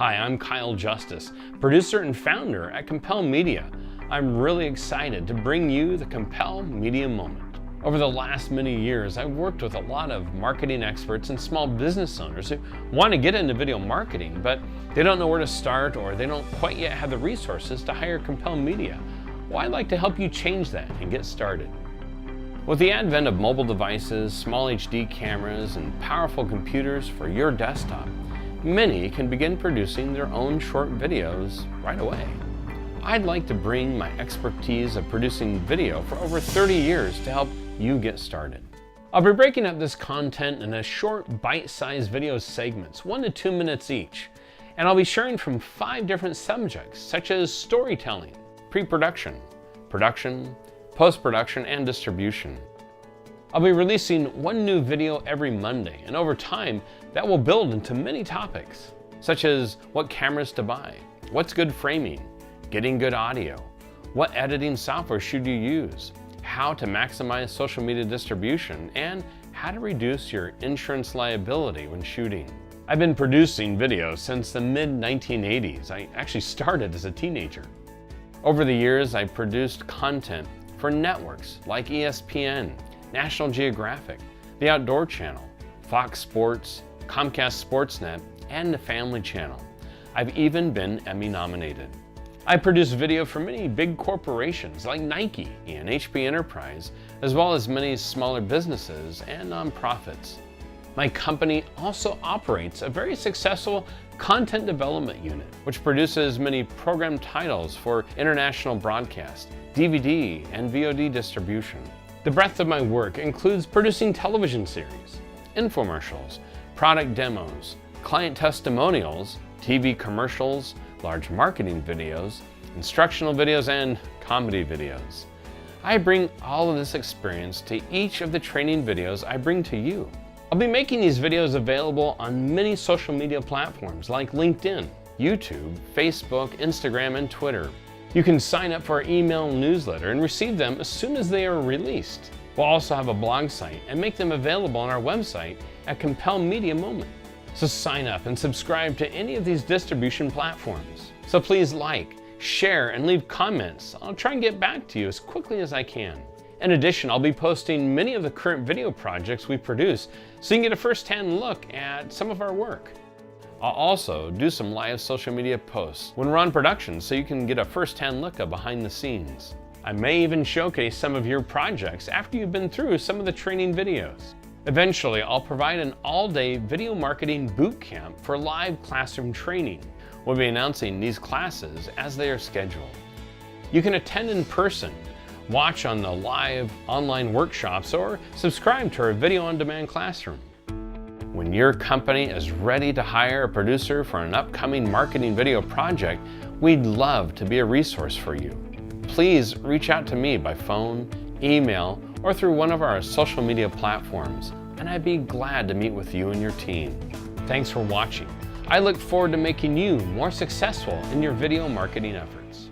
Hi, I'm Kyle Justice, producer and founder at Compel Media. I'm really excited to bring you the Compel Media Moment. Over the last many years, I've worked with a lot of marketing experts and small business owners who want to get into video marketing, but they don't know where to start or they don't quite yet have the resources to hire Compel Media. Well, I'd like to help you change that and get started. With the advent of mobile devices, small HD cameras, and powerful computers for your desktop, many can begin producing their own short videos right away. I'd like to bring my expertise of producing video for over 30 years to help you get started. I'll be breaking up this content into short, bite-sized video segments, 1 to 2 minutes each, and I'll be sharing from 5 different subjects such as storytelling, pre-production, production, post-production, and distribution. I'll be releasing 1 new video every Monday, and over time, that will build into many topics, such as what cameras to buy, what's good framing, getting good audio, what editing software should you use, how to maximize social media distribution, and how to reduce your insurance liability when shooting. I've been producing videos since the mid-1980s. I actually started as a teenager. Over the years, I've produced content for networks like ESPN, National Geographic, The Outdoor Channel, Fox Sports, Comcast Sportsnet, and the Family Channel. I've even been Emmy nominated. I produce video for many big corporations like Nike and HP Enterprise, as well as many smaller businesses and nonprofits. My company also operates a very successful content development unit, which produces many program titles for international broadcast, DVD, and VOD distribution. The breadth of my work includes producing television series, infomercials, product demos, client testimonials, TV commercials, large marketing videos, instructional videos, and comedy videos. I bring all of this experience to each of the training videos I bring to you. I'll be making these videos available on many social media platforms like LinkedIn, YouTube, Facebook, Instagram, and Twitter. You can sign up for our email newsletter and receive them as soon as they are released. We'll also have a blog site and make them available on our website at Compel Media Moment. So sign up and subscribe to any of these distribution platforms. So please like, share, and leave comments. I'll try and get back to you as quickly as I can. In addition, I'll be posting many of the current video projects we produce so you can get a first-hand look at some of our work. I'll also do some live social media posts when we're on production so you can get a first-hand look of behind the scenes. I may even showcase some of your projects after you've been through some of the training videos. Eventually, I'll provide an all-day video marketing boot camp for live classroom training. We'll be announcing these classes as they are scheduled. You can attend in person, watch on the live online workshops, or subscribe to our video-on-demand classroom. When your company is ready to hire a producer for an upcoming marketing video project, we'd love to be a resource for you. Please reach out to me by phone, email, or through one of our social media platforms, and I'd be glad to meet with you and your team. Thanks for watching. I look forward to making you more successful in your video marketing efforts.